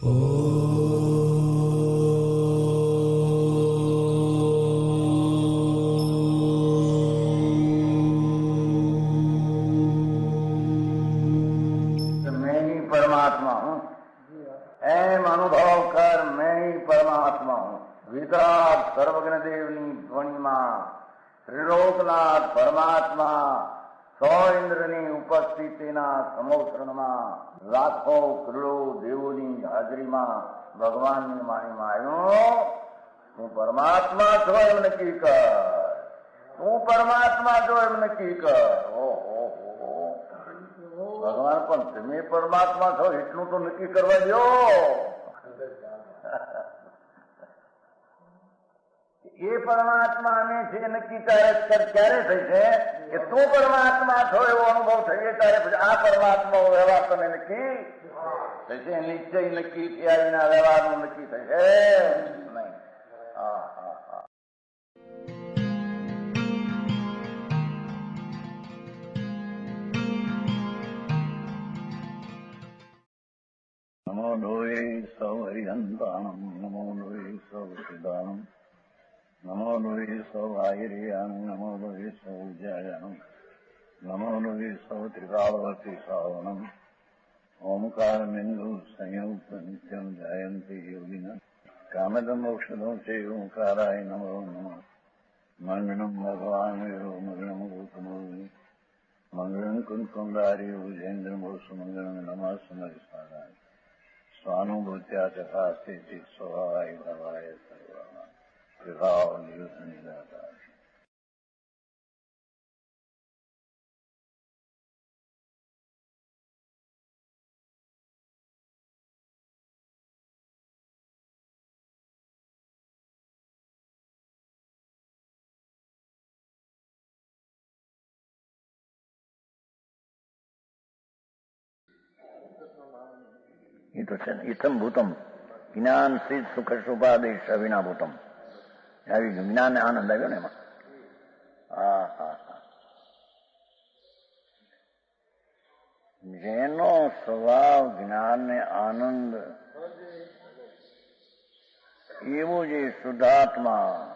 मैं ही परमात्मा हूँ, एम अनुभव कर मैं ही परमात्मा हूँ। वितराग सर्वज्ञ देवनी ध्वनिमा त्रिलोकनाथ परमात्मा સો ઇન્દ્રની ઉપસ્થિતિના સમોત્સરણમાં લાખો કરોડો દેવોની હાજરીમાં ભગવાનની વાણીમાં આવ્યો, તું પરમાત્મા છો એમ નક્કી કર, તું પરમાત્મા છો એમ નક્કી કર. ઓહો, ભગવાન પણ તમે પરમાત્મા છો એટલું તો નક્કી કરવા દો. એ પરમાત્માને છે નક્કી ક્યારે થઈ છે કે તું પરમાત્મા છો એવો અનુભવ થઈએ ત્યારે પછી આ પરમાત્મા વ્યવહાર તને નક્કી થશે. નિશ્ચય નક્કી થયા વિના વ્યવહારનું નક્કી થશે નહીં. હા હા હા. નમો લોહે સૌ હરિહંતાણમ, નમો લોહે સૌ સિદ્ધાણમ, નમો લોહે સૌ આયર્યાણમ, નમો લોહે સૌ જયાણમ, નમો લોહે સૌ ત્રિકાળવતી શ્રાવણમ. ઓમકાર બિંદુ સંયુક્ત નિત્યમ જાયંતી યોગિના કામદમ ઔષધો છે ઓંકારાય નમો નમઃ. મંગળમ ભગવાન વીરો મંગળમ ગૌતમોર્મિ મંગળમ કુંકુંડારી ભુજેન્દ્ર મોસુ મંગળમ નમઃ સમરિસારાય સ્વાનુભૂત્યા ચકાસ્તે સ્વભાવાય ભવાય સર્વા વિભાવ નિયુદ્ધ નિરાકાર. એ તો છે ને, ઇથમ ભૂતમ જ્ઞાન સિદ્ધ સુખ શુભાદેશ અવિનાભૂતમ. આવી જ્ઞાન ને આનંદ આવ્યો ને એમાં. હા હા હા. જેનો સ્વભાવ જ્ઞાન ને આનંદ એવું જે શુદ્ધાત્મા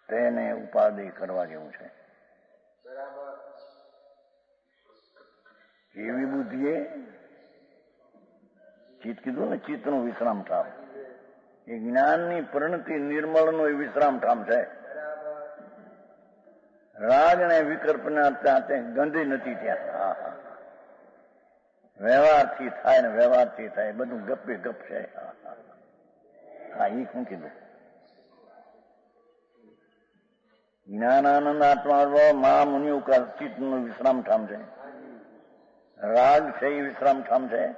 તેને ઉપાધિ કરવા જેવું છે. એવી બુદ્ધિએ ચિત્ત કીધું ને, ચિત્તનું વિશ્રામ ઠામ. એ જ્ઞાનની પરિણતિ નિર્મળનો એ વિશ્રામ ઠામ છે. રાગ અને વિકલ્પના ત્યાં ગંધી નથી ત્યાં. હા હા. વ્યવહારથી થાય ને વ્યવહારથી થાય, બધું ગપે ગપ છે. હા એ શું કીધું? જ્ઞાનાનંદ આત્મા મા મુનિ ચિત્તનું વિશ્રામ ઠામ છે. રાગ છે એ વિશ્રામ ઠામ છે,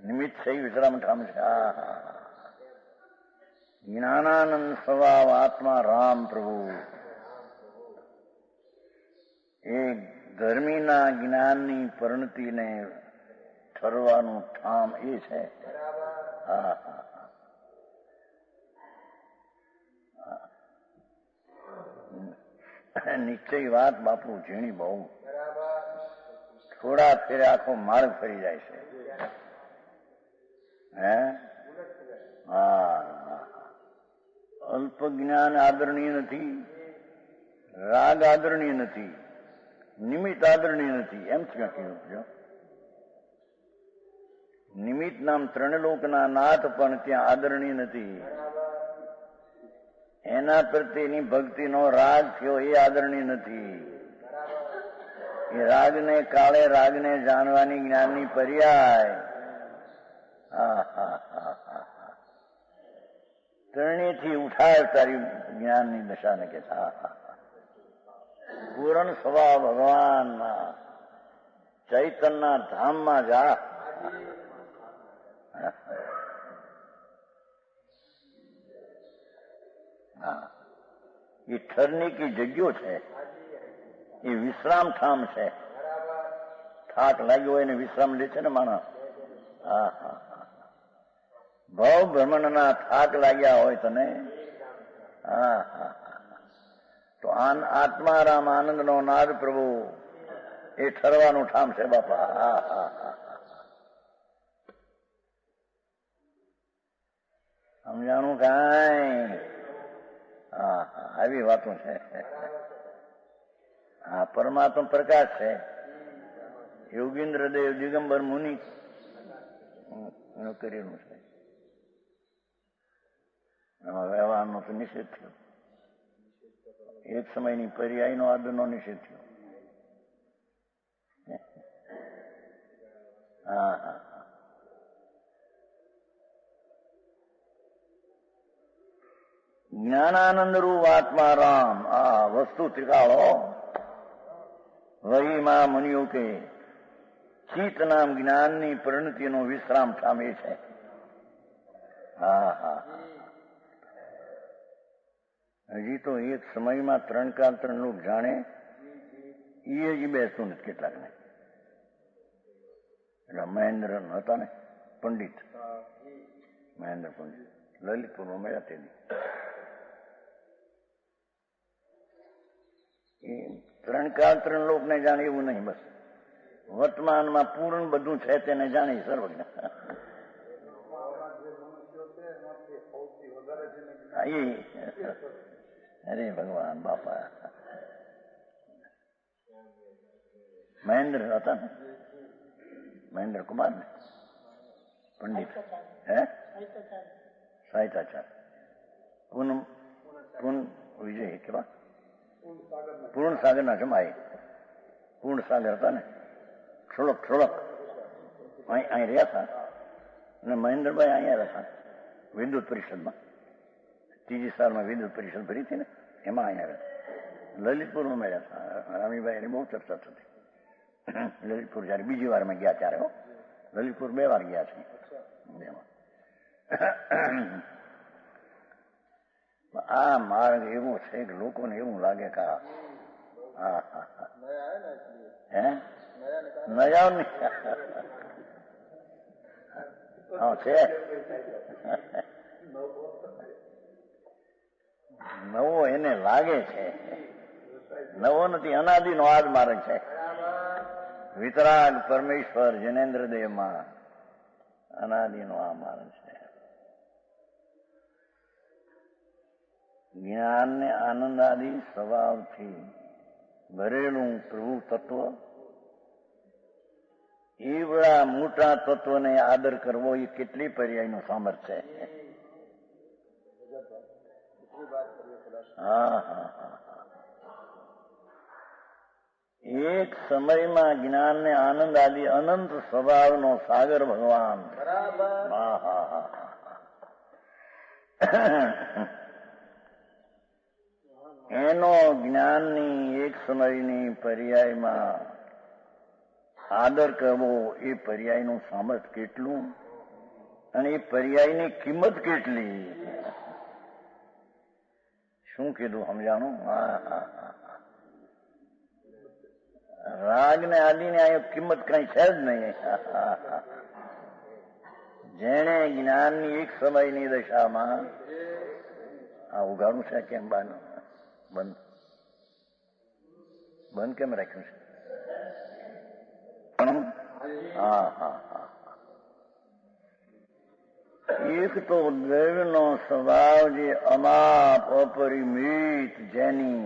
નિમિત્ત છે એ વિશ્રામ ઠામ છે. જ્ઞાનાનંદ સ્વભાવ આત્મા રામ પ્રભુ એ ધર્મીના જ્ઞાનની પરિણતિને ઠરવાનું ઠામ એ છે. હા હા. નિશ્ચય વાત બાપુ ઝીણી બહુ. થોડા ફેરે આખો માર્ગ ફરી જાય છે. હે હા. અલ્પ જ્ઞાન આદરણીય નથી, રાગ આદરણીય નથી, નિમિત્ત આદરણીય નથી. એમ ક્યાં કીધું? નિમિત્ત નામ ત્રણલોકના નાથ પણ ત્યાં આદરણીય નથી. એના પ્રત્યેની ભક્તિનો રાગ થયો એ આદરણીય નથી. એ રાગને કાળે રાગને જાણવાની જ્ઞાનની પર્યાય. ત્રણેયથી ઉઠાય તારી જ્ઞાનની દશાને કે પૂરણ સ્વભાવ ભગવાનના ચૈતનના ધામમાં જા. એ ઠરની કી જગ્યો છે, એ વિશ્રામ ઠામ છે. થાક લાગ્યો હોય ને વિશ્રામ લે છે ને માણસ. હા હા. ભવ ભ્રમણના થાક લાગ્યા હોય તને. હા હા. તો આત્મારામ આનંદ નો નાદ પ્રભુ એ ઠરવાનું ઠામ છે બાપા. હા હા હા. સમજાણું કાંઈ? હા હા, આવી વાતો છે. હા, પરમાત્મા પ્રકાશ છે. યોગીન્દ્ર દેવ દિગંબર મુનિ એનું કરેલું છે. એમાં વ્યવહારનો તો નિષેધ થયો. એક સમયની પર્યાયનો આદરનો નિષેધ થયો. હા હા, જ્ઞાનાનંદ રૂપ આત્મા રામ. આ વસ્તુ ત્રિકાળો વહી માં મુનિઓ કે ચિત્ત નામ જ્ઞાનની પરિણતિનો વિશ્રામ પામે છે. હા હા, હજી તો એક સમયમાં 3 લોક જાણે એ જ બેસતું નથી કેટલાકને. એટલે મહેન્દ્ર હતા ને પંડિત, મહેન્દ્ર પંડિત લલિતપુરમાં મળ્યા તે ત્રણ લોક ને જાણે એવું નહીં. બસ વર્તમાનમાં પૂર્ણ બધું છે તેને જાણી સર્વજ્ઞ. અરે ભગવાન બાપા, મહેન્દ્ર હતા ને, મહેન્દ્ર કુમાર ને પંડિત, હે સાહિત્યાચાર્ય પૂન વિજય કેવા પૂર્ણ સાગર ના જમાય. પૂર્ણ સાગર હતા ને, થોડોક અહીં રહ્યા હતા. અને મહેન્દ્રભાઈ અહીંયા રહ્યા વિદ્યુત પરિષદમાં. 3જી સાલમાં વિદ્યુત પરિષદ ભરી હતી ને, એમાં અહીંયા રહ્યા. લલિતપુરમાં મળ્યા હતા. રામીભાઈ એની બહુ ચર્ચા થતી. લલિતપુર જયારે બીજી વાર મેં ગયા ત્યારે, લલિતપુર 2 વાર ગયા છે. આ માર્ગ એવો છે કે લોકોને એવું લાગે કે હા હા હે નયા નહીં છે. નવો એને લાગે છે, નવો નથી. અનાદિનો આ જ માર્ગ છે. વિતરાગ પરમેશ્વર જનેન્દ્ર દેવમાં અનાદિનો આ માર્ગ છે. જ્ઞાન ને આનંદ આદિ સ્વભાવથી ભરેલું પ્રભુ તત્વ, એવડા મોટા તત્વને આદર કરવો એ કેટલી પર્યાયનું સામર્થ્ય છે. હા હા હા, એક સમયમાં જ્ઞાન ને આનંદ આદિ અનંત સ્વભાવનો સાગર ભગવાન. હા હા હા, એનો જ્ઞાનની એક સમયની પર્યાયમાં આદર કરવો એ પર્યાયનું સામર્થ્ય કેટલું અને એ પર્યાયની કિંમત કેટલી. શું કીધું સમજાણું? હા હા હા, રાગ ને આદિ ને આ કિંમત કઈ છે જ નહીં. જેણે જ્ઞાનની એક સમયની દશામાં આ ઉગાડું છે કેમ બાનું બંધ કેમ રાખ્યું છે? હા હા હા, એક તો દૈવનો સ્વભાવ જે અમાપ અપરિમિત, જેની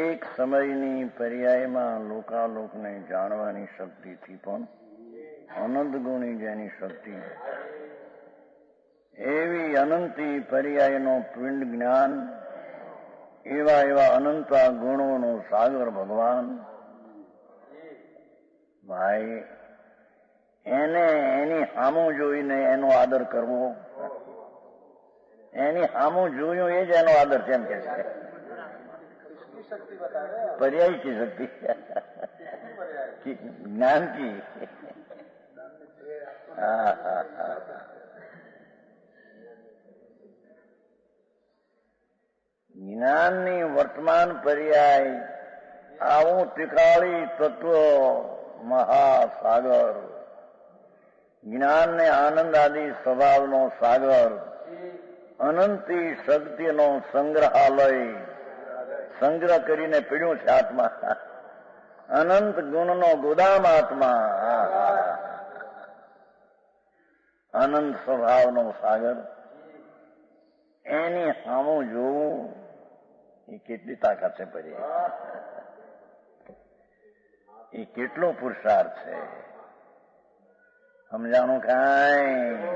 એક સમયની પર્યાયમાં લોકાલોકને જાણવાની શક્તિથી પણ અનંત ગુણી જેની શક્તિ, એવી અનંતી પર્યાયનો પિંડ જ્ઞાન, એવા અનંતા ગુણોનો સાગર ભગવાન. ભાઈ, એને એની સામું જોઈને એનો આદર કરવો, એની સામું જોયું એ જ એનો આદર છે એમ કે છે. पर्याय की शक्ति ज्ञान की. જ્ઞાનની વર્તમાન પર્યાય આવું ત્રિકાળી તત્વ મહાસાગર, જ્ઞાન ને આનંદ આદિ સ્વભાવનો સાગર, અનંતી શક્તિનો સંગ્રહાલય સંગ્રહ કરીને પીડ્યું છે આત્મા, અનંત ગુણનો ગોદામ આત્મા, અનંત સ્વભાવનો સાગર, એની સામું જોવું એ કેટલી તાકાત છે પરી, એ કેટલો પુરુષાર્થ છે સમજાણું કાંઈ.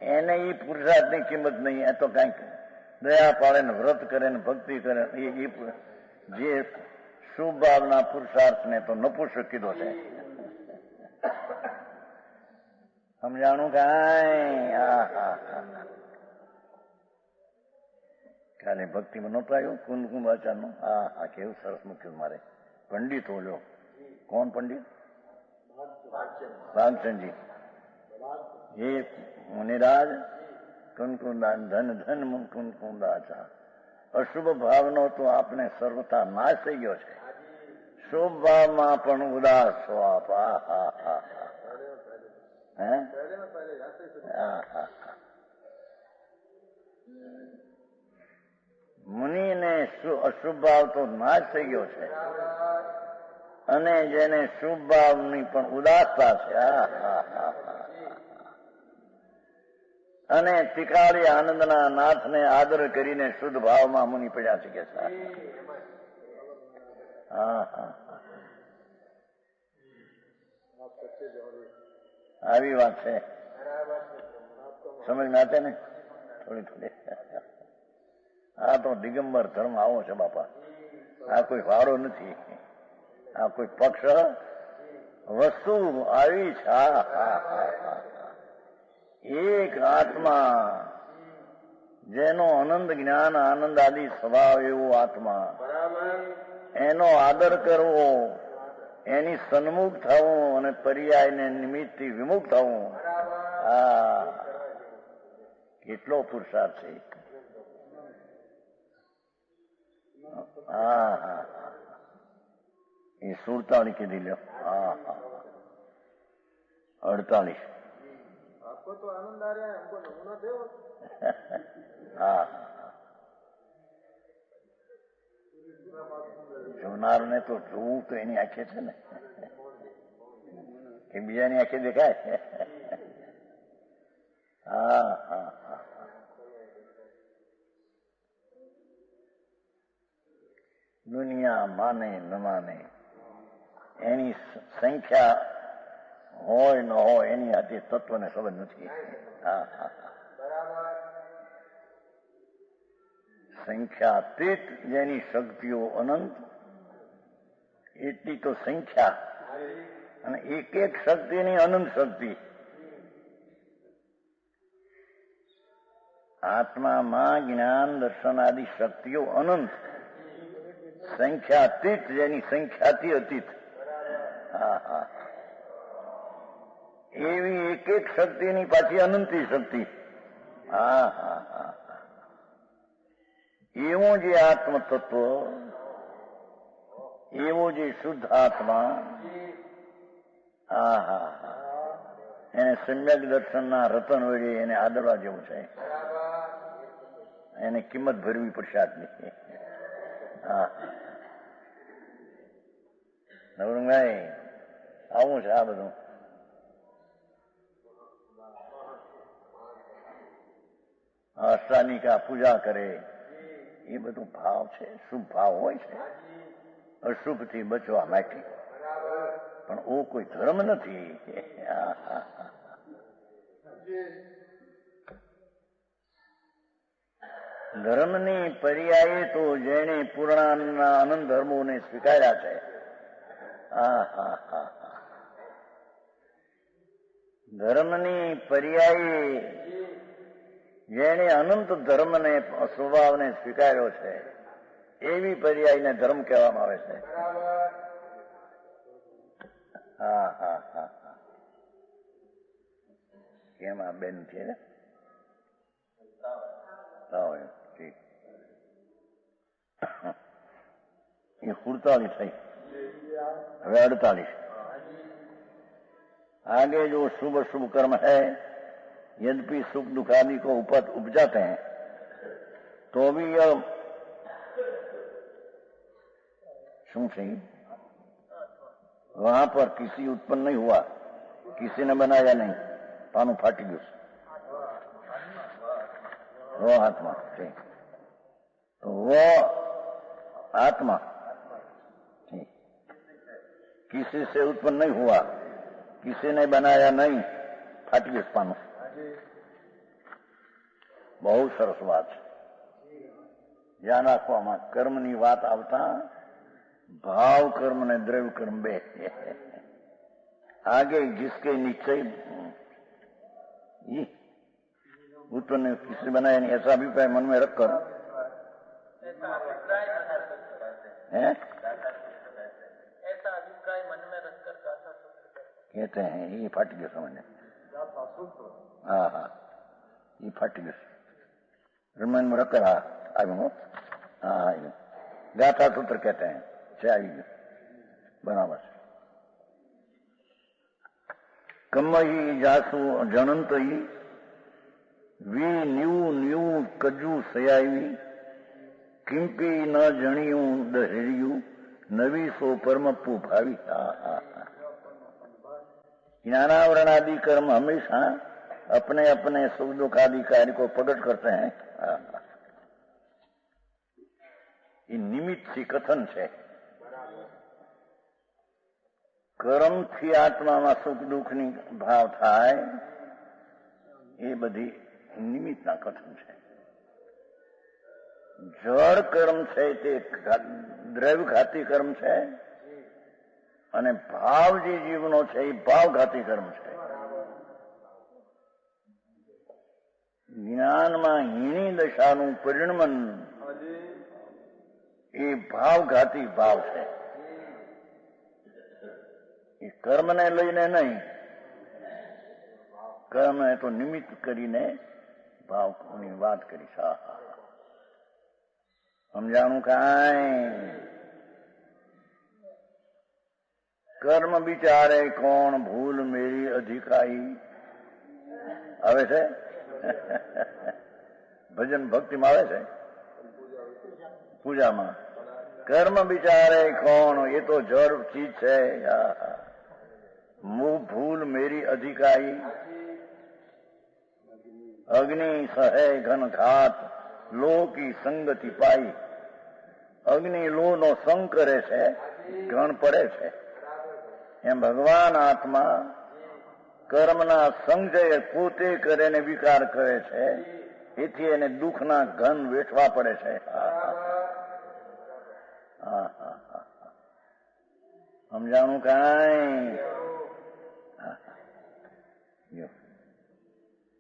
એને એ પુરુષાર્થની કિંમત નહીં. એ તો કાંઈક દયા પાડે ને વ્રત કરે ને ભક્તિ કરે એ જે શુભ ભાવના પુરુષાર્થને તો નપુંસક કીધો છે. સમજાણું કાંઈ. ખાલી ભક્તિમાં નહોતો આવ્યો કુંદકુંભ આચારનો. હા કેવું સરસ મૂક્યું મારે. પંડિત ઓલ્યો. કોણ પંડિત? ભાગચંદજી. એ મુનિરાજ કુંદકુંદા ધન ધન કુંદકુંદાચા. અશુભ ભાવનો તો આપણે સર્વથા નાશ થઈ ગયો છે. શુભ ભાવમાં પણ ઉદાસ છો આપ. મુનિને અશુભ ભાવ તો નાશ થઈ ગયો છે અને જેને શુભ ભાવની પણ ઉદાસતા છે અને તિકાળી આનંદના નાથને આદર કરીને શુદ્ધ ભાવમાં મુનિ પડ્યા છે કે આવી વાત છે. સમજ નાતે ને થોડી થોડી. આ તો દિગંબર ધર્મ આવો છે બાપા. આ કોઈ વાળો નથી, આ કોઈ પક્ષ વસ્તુ આવી છે. એક આત્મા જેનો અનંત જ્ઞાન આનંદ આદિ સ્વભાવ એવો આત્મા, એનો આદર કરવો, એની સન્મુખ થવું અને પર્યાયને નિમિત્તથી વિમુખ થવું, કેટલો પુરુષાર્થ છે. એ 47 કીધી લ્યો. 48. आपको तो आनंद आ रहा है, हमको नमूना दो. જોનારને તો જોવું તો એની આંખે છે ને, કે બીજાની આંખે દેખાય. દુનિયા માને ન માને, એની સંખ્યા હોય ન હોય એની હાથે તત્વને સંબંધ નથી. સંખ્યાતીત જેની શક્તિઓ અનંત, એટલી તો સંખ્યા અને એક એક શક્તિની અનંત શક્તિ. આત્મામાં જ્ઞાન દર્શન આદિ શક્તિઓ અનંત, સંખ્યાતીત જેની સંખ્યાથી અતીત. એવી એક એક શક્તિની પાછી અનંતી શક્તિ. એવું જે આત્મ તત્વ, એવો જે શુદ્ધ આત્મા, એને સમ્યક દર્શનના રતન વડે એને આદરવા જેવું છે. એને કિંમત ભરવી પડશે આજની. નવરંગભાઈ આવું છે આ બધું. અષ્ટાનિકા પૂજા કરે એ બધું ભાવ છે, શુભ ભાવ હોય છે, અશુભથી બચવા માટે. પણ ઓ કોઈ ધર્મ નથી. ધર્મની પર્યાયે તો જેણે પૂર્ણાનંદના અનંત ધર્મોને સ્વીકાર્યા છે, ધર્મની પર્યાયે જેણે અનંત ધર્મને સ્વભાવને સ્વીકાર્યો છે, એવી પર્યાયને ધર્મ કહેવામાં આવે છે. કેમ આ બેન છે ને? ઠીક. એ 47 થઈ, હવે 48. आगे जो शुभ शुभ कर्म है, यद्यपि सुख दुख आदि को उपजाते हैं, तो भी यह શું છે? वहां पर किसी उत्पन्न नहीं हुआ, किसी ने बनाया नहीं, पानु फाटी गયું. वो आत्मा, ठीक। तो वो आत्मा ठीक किसी से उत्पन्न नहीं हुआ, किसी ने बनाया नहीं, ફાટી ગયું પાનું. બહુ સરસ વાત છે. ધ્યાન રાખવામાં કર્મની વાત આવતા ભાવ કર્મ ને દ્રવ્ય કર્મ બે आगे जिसके निश्चय उत्पन्न किसी बनाया नहीं ऐसा अभिप्राय मन में रखकर ऐसा अभिप्राय मन में रखकर कहते हैं ये फट गए समझ. हाँ हाँ ये फट गए मन में रखकर. हाँ आगे हाँ गाथा सूत्र कहते हैं से आई गए बराबर. કમહી જાસુ જનંતઈ વી ન્યુ ન્યુ કજુ સયાવી કિંપી ન જણિયું દહેરિયું નવી सो परमपु भावी. ज्ञानावरण आदि कर्म हमेशा अपने अपने सुख दुख आदि कार्य को प्रकट करते हैं. ये निमित्त सी कथन है. કર્મથી આત્મામાં સુખ દુઃખની ભાવ થાય એ બધી નિમિત્તના કથન છે. જળ કર્મ છે તે દ્રવ્યઘાતી કર્મ છે અને ભાવ જે જીવનો છે એ ભાવઘાતી કર્મ છે. જ્ઞાનમાં હીણી દશાનું પરિણમન એ ભાવઘાતી ભાવ છે. એ કર્મને લઈને નહીં, કર્મ તો નિમિત્ત કરીને ભાવની વાત કરી. સમજાણું કાંઈ? કર્મ બિચારે કોણ ભૂલ મેરી અધિકારી આવે છે. ભજન ભક્તિમાં આવે છે, પૂજામાં. કર્મ બિચારે કોણ એ તો જળ ચીજ છે. मुँह भूल मेरी अधिकारी अग्नि सहे घन घात लो की संगति पाई. अग्नि लो नो संग करे છે, ઘણ પડે છે. એમ ભગવાન આત્મા કર્મના સંજય પોતે કરે ને વિકાર કરે છે, એથી એને દુઃખના ઘન વેઠવા પડે છે. સમજાણું કાંઈ?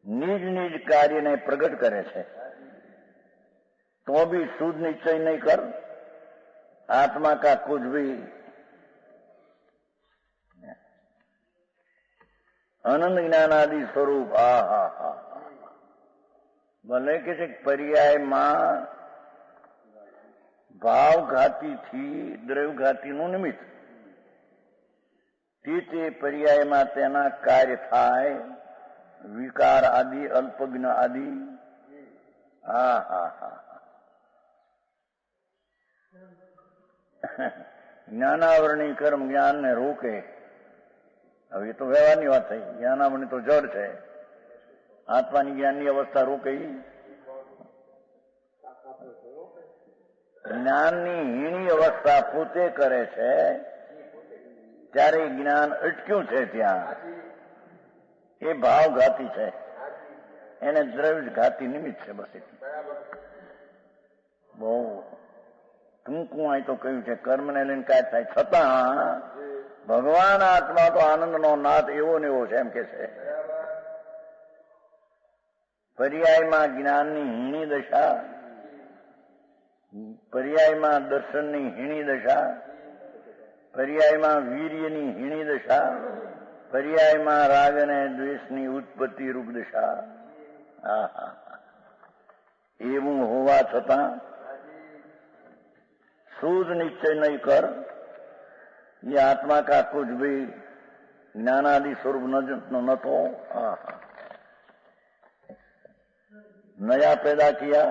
निज निज कार्य ने प्रकट करे छे तो भी शुद्ध निश्चय नहीं कर. आत्मा का कुछ भी अनंत ज्ञान आदि स्वरूप. भले किसी पर्याय मां भावघाती थी द्रव्यघाती નું નિમિત્ત તે પર્યાયમાં તેના કાર્ય થાય વિકાર આદि અલ્પજ્ઞ આદि. જ્ઞાનાવરણી કર્મ જ્ઞાન ને રોકે. હવે એ તો વ્યવહારની વાત થઈ. જ્ઞાનાવરણી તો જડ છે, આત્માની જ્ઞાનની અવસ્થા રોકે. જ્ઞાનની હીણી અવસ્થા પોતે કરે છે ત્યારે જ્ઞાન અટક્યું છે ત્યાં એ ભાવઘાતી છે, એને દ્રવ્યઘાતી નિમિત્ત છે. બસ એટલું. બહુ ટૂંકું અહીં તો કહ્યું છે. કર્મને લઈને કાંઈ થાય છતાં ભગવાન આત્મા તો આનંદનો નાથ એવો ને એવો છે એમ કે છે. પર્યાયમાં જ્ઞાનની હીણી દશા, પર્યાયમાં દર્શનની હીણી દશા, પર્યાયમાં વીર્યની હીણી દશા, પર્યાયમાં રાગ અને દ્વેષની ઉત્પત્તિ રૂપ દશા. એવું હોવા છતાં शुद्ध निश्चय नहीं कर. ये आत्मा का कुछ भी ज्ञानादि स्वरूप न तो नया पैदा किया.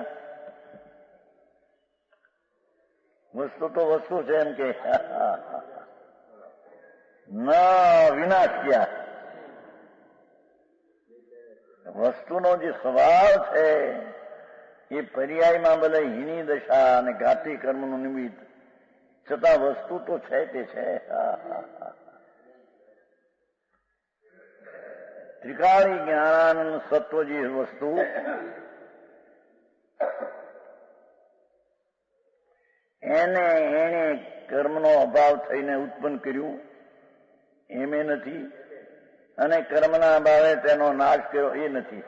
वस्तु तो वस्तु से एम के न विनाश किया. वस्तुનો જે સ્વભાવ છે એ પર્યાયમાં બધા હીની દશા અને ઘાતી કર્મનું નિમિત્ત છતાં વસ્તુ તો છે તે છે. ત્રિકાળી જ્ઞાનાનંદ સત્વ જે વસ્તુ એને કર્મનો અભાવ થઈને ઉત્પન્ન કર્યું એમે નથી, અને કર્મના અભાવે તેનો નાશ કર્યો એ નથી.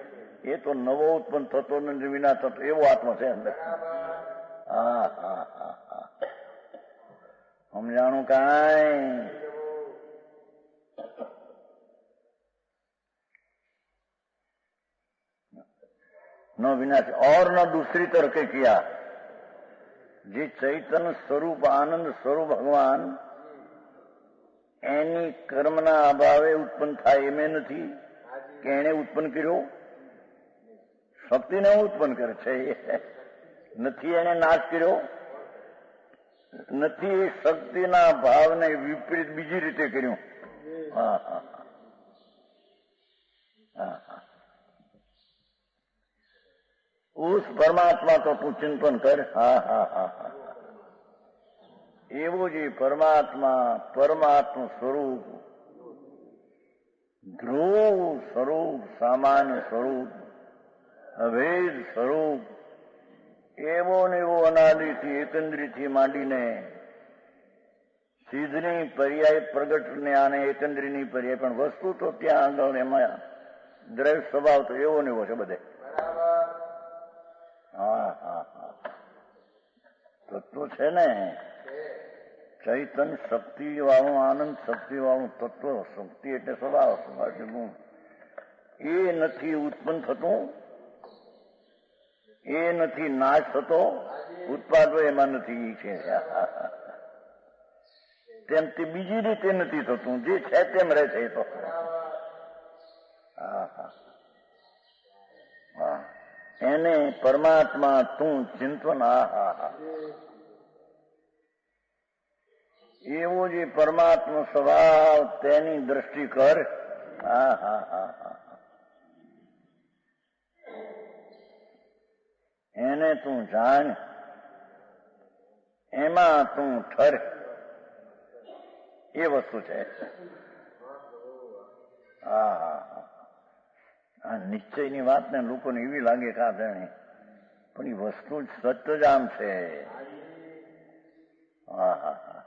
એ તો નવો ઉત્પન્ન થતો નથી, વિના થતો એવો આત્મા છે અંદર. હા હા હા હા, સમજાણું કાંઈ? न विनाश और न दूसरी तरह के किया. જે ચૈતન્ય સ્વરૂપ આનંદ સ્વરૂપ ભગવાન એની કર્મના અભાવે ઉત્પન્ન થાય એમ નથી કે એને ઉત્પન્ન કર્યો. શક્તિને ઉત્પન્ન કરે છે, નથી એને નાશ કર્યો, નથી એ શક્તિના ભાવને વિપરીત બીજી રીતે કર્યું. હા હા હા હા, उस परमात्मा को तू चिंतन कर. હા હા હા હા, એવો જે પરમાત્મા પરમાત્મ સ્વરૂપ ધ્રુવ સ્વરૂપ સામાન્ય સ્વરૂપ અભેદ સ્વરૂપ એવો ને એવો અનાદિથી એકંદરીથી માંડીને સિદ્ધની પર્યાય પ્રગટને આને એકંદરીની પર્યાય, પણ વસ્તુ તો ત્યાં આગળ એમાં દ્રવ્ય સ્વભાવ તો એવો ને એવો છે બધે. હા હા હા, તત્વ છે ને ચૈતન્ય શક્તિ વાળું આનંદ શક્તિ વાળું તત્વ. શક્તિ એટલે સ્વભાવ, સ્વભાવ એટલે ગુણ. એ નથી ઉત્પન્ન થતું, એ નથી નાશ થતો, ઉત્પાદો એમાં નથી છે. તેમ તે બીજી રીતે નથી થતું, જે છે તેમ રહે છે. એ તો હા હા હા, એને પરમાત્મા તું ચિંતન. હા હા હા, એવો જે પરમાત્મા સ્વભાવ તેની દ્રષ્ટિ કર. હા હા હા હા, એને તું જાણ, એમાં તું ઠર. એ વસ્તુ છે. હા હા હા, આ નિશ્ચયની વાત ને લોકોને એવી લાગે કે આ જાણે, પણ એ વસ્તુ સત્ય જ આમ છે. હા હા હા,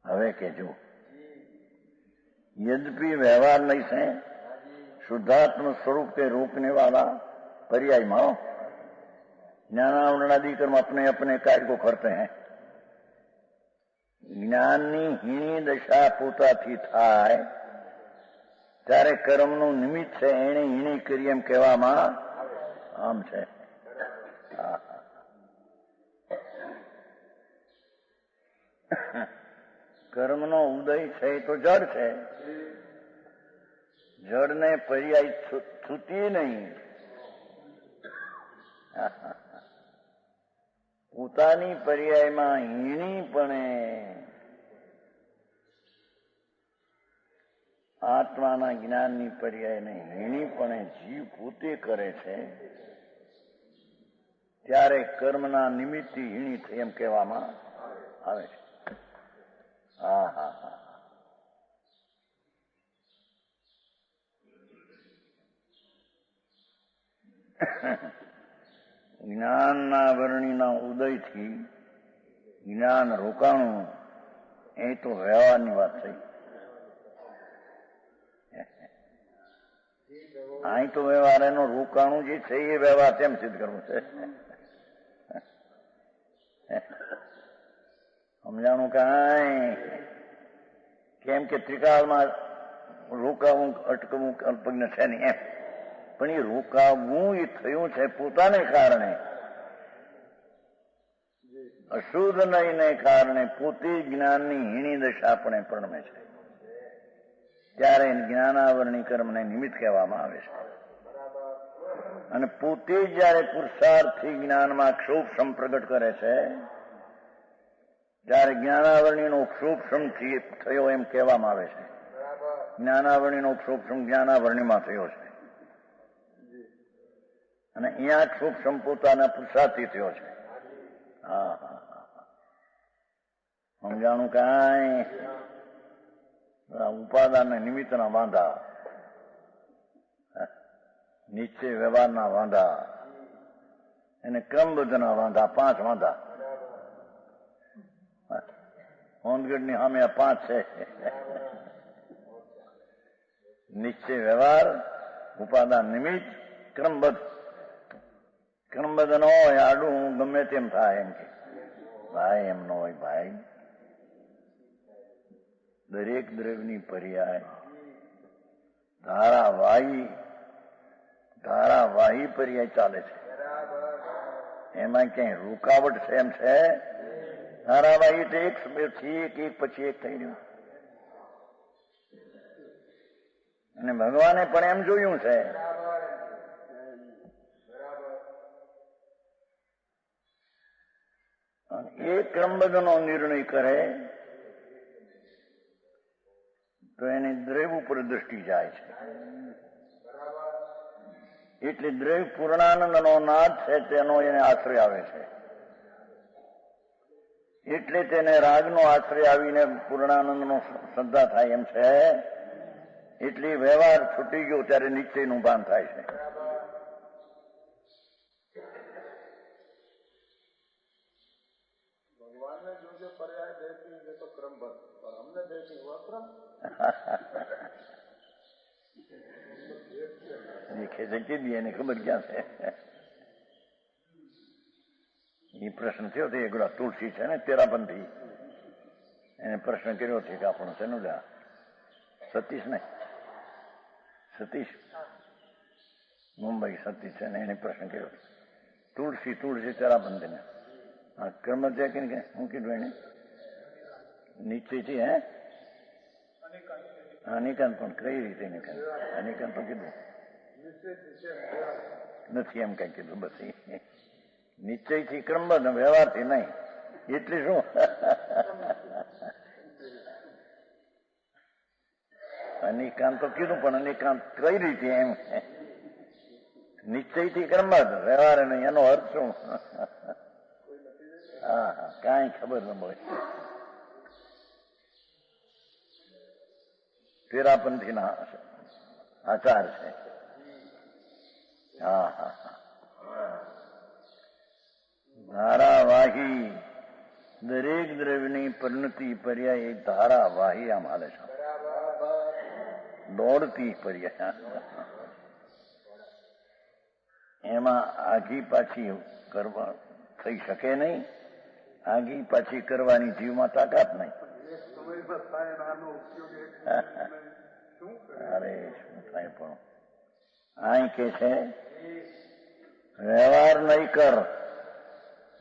હવે કેજો यद्यपि व्यवहार नहीं से शुद्धात्म स्वरूप के रोकने वाला पर्याय में ज्ञानावरणादि कर्म अपने अपने कार्य को करते हैं. જ્ઞાનની હીણી દશા પોતાથી થાય ત્યારે કર્મનું નિમિત્ત છે એને હીણી કરી એમ કહેવામાં આમ છે. કર્મનો ઉદય છે એ તો જડ છે, જડને પર્યાય છૂટી નહીં. પોતાની પર્યાયમાં હીણીપણે આત્માના જ્ઞાનની પર્યાયને હીણીપણે જીવ પોતે કરે છે ત્યારે કર્મના નિમિત્તથી હીણી થઈ એમ કહેવામાં આવે છે. હા હા હા, જ્ઞાનના વર્ણીના ઉદયથી જ્ઞાન રોકાણું એ તો વ્યવહારની વાત થઈ. અહીં તો વ્યવહાર એનો રોકાણું જે છે એ વ્યવહાર કેમ સિદ્ધ કરવું છે? સમજાણું કાંઈ? કેમ કે ત્રિકાળમાં રોકાવું અટકવું અલ્પજ્ઞ છે નહીં એમ, પણ એ રોકાવું એ થયું છે પોતાને કારણે, અશુદ્ધ નહીને કારણે પોતે જ્ઞાનની હીણી દશા આપણે પરણમે છે ત્યારે જ્ઞાનાવરણી કર્મને નિમિત્ત કહેવામાં આવે છે. અને પોતે જયારે પુરુષાર્થથી જ્ઞાનમાં ક્ષોભ પ્રગટ કરે છે ત્યારે જ્ઞાનાવરણીનો ક્ષોભ થયો એમ કહેવામાં આવે છે. જ્ઞાનાવરણીનો ક્ષોભ જ્ઞાનાવરણીમાં થયો છે અને અહીંયા ક્ષોભ પોતાના પુરુષાર્થી થયો છે. હા હા હા, સમજાણું કાંઈ? ઉપાદાન નિમિત્તના વાંધા, નિશ્ચય વ્યવહારના વાંધા, એને ક્રમબદ્ધના વાંધા, 5 વાંધા. હોનગઢની સામે આ 5 છે. નિશ્ચય વ્યવહાર, ઉપાદાન નિમિત્ત, ક્રમબદ્ધ. ક્રમબદ્ધ ન હોય આડું ગમે તેમ થાય એમ કે ભાઈ એમ ન હોય. ભાઈ દરેક દ્રવ્યની પર્યાય ધારાવાહી પર્યાય ચાલે છે. એમાં ક્યાંય રૂકાવટ છે એમ છે? ધારાવાહી તો એક પછી એક થઈ રહ્યું. અને ભગવાને પણ એમ જોયું છે. એ ક્રમબદ્ધનો નિર્ણય કરે તો એની દ્રવ્ય ઉપર દ્રષ્ટિ જાય છે. એટલે દ્રવ્ય પૂર્ણાનંદનો નાદ છે તેનો એને આશ્રય આવે છે. એટલે તેને રાગનો આશ્રય આવીને પૂર્ણાનંદનો શ્રદ્ધા થાય એમ છે. એટલે વ્યવહાર છૂટી ગયો ત્યારે નિશ્ચયનું ભાન થાય છે. ભગવાનને જો પર્યાય દેતી એ તો ક્રમબદ્ધ, પણ અમને દેતી વક્રમ દેખે છે કે એને ખબર ક્યાં છે? એ પ્રશ્ન થયો હતો. એક તુલસી છે ને તેરાપંથી, એને પ્રશ્ન કર્યો છે કે આપણું છે નું સતીશ ને સતીશ મુંબઈ સતીશ છે ને એને પ્રશ્ન કર્યો તુલસી તેરાપંથી ને ક્રમ છે કે શું કીધું એને? નિશ્ચયથી અનિકાંત પણ કઈ રીતે અનિકાંત તો કીધું નથી એમ કઈ કીધું. બસ નિશ્ચયથી ક્રમબદ્ધ, વ્યવહારથી નહીં. એટલે શું? અનિકાંત તો કીધું પણ અનિકાંત કઈ રીતે એમ? નિશ્ચયથી ક્રમબદ્ધ, વ્યવહાર નહીં. એનો અર્થ શું? હા હા, કાંઈ ખબર ન મળે. તેરાપંથીના આચાર છે. હા હા હા, ધારાવાહી દરેક દ્રવ્યની પરિણતિ પર્યાય એક ધારાવાહી આમ હાલે છે. દોડતી પર્યાય. એમાં આગી પાછી કરવા થઈ શકે નહીં. આગી પાછી કરવાની જીવમાં તાકાત નહીં. અરે શું થાય પણ અહીં કે છે व्यवहार नहीं कर,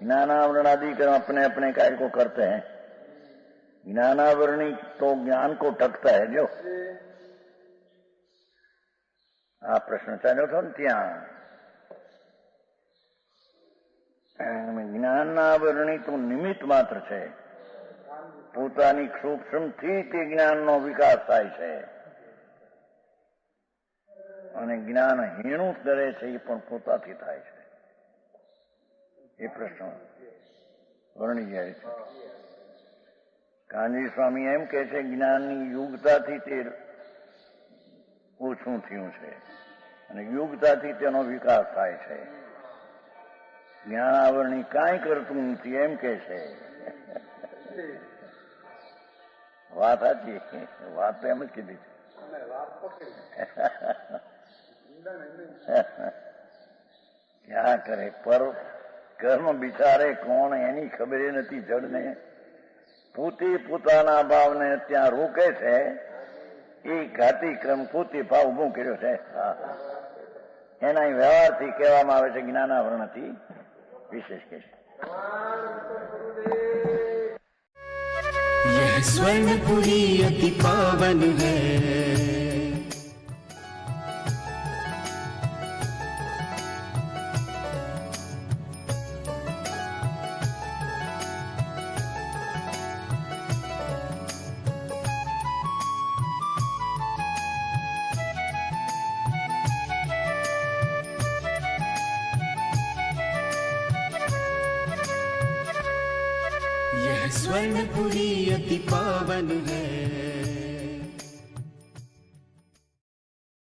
ज्ञानावरणादि कर अपने अपने कार्य को करते हैं. ज्ञानावरणी तो ज्ञान को ठगता है. जो આ પ્રશ્ન ચાલ્યો હતો ને ત્યાં, જ્ઞાનાવરણી તો નિમિત્ત માત્ર છે. પોતાની સૂક્ષ્મથી તે જ્ઞાનનો વિકાસ થાય છે અને જ્ઞાન હીણું કરે છે એ પણ પોતાથી થાય છે. એ પ્રશ્ન વર્ણી જાય છે. કાનજી સ્વામી એમ કે છે જ્ઞાનની યુગતાથી તે ઓછું થયું છે અને યુગતાથી તેનો વિકાસ થાય છે. જ્ઞાનાવરણી કાંઈ કરતું નથી એમ કે છે. વાત સાચી, વાત તો એમ જ કીધી છે. ક્યાં કરે પર કર્મ બિચારે કોણ એની ખબર નથી. જડને પોતે પોતાના ભાવને ત્યાં રોકે છે. એ ઘાતી ક્રમ પોતે ભાવ ઉભો કર્યો છે. એના વ્યવહારથી કહેવામાં આવે છે જ્ઞાનાવરણથી વિશેષ કે છે. यह स्वर्णपुरी अति पावन है. स्वर्णपुरी अति पावन है।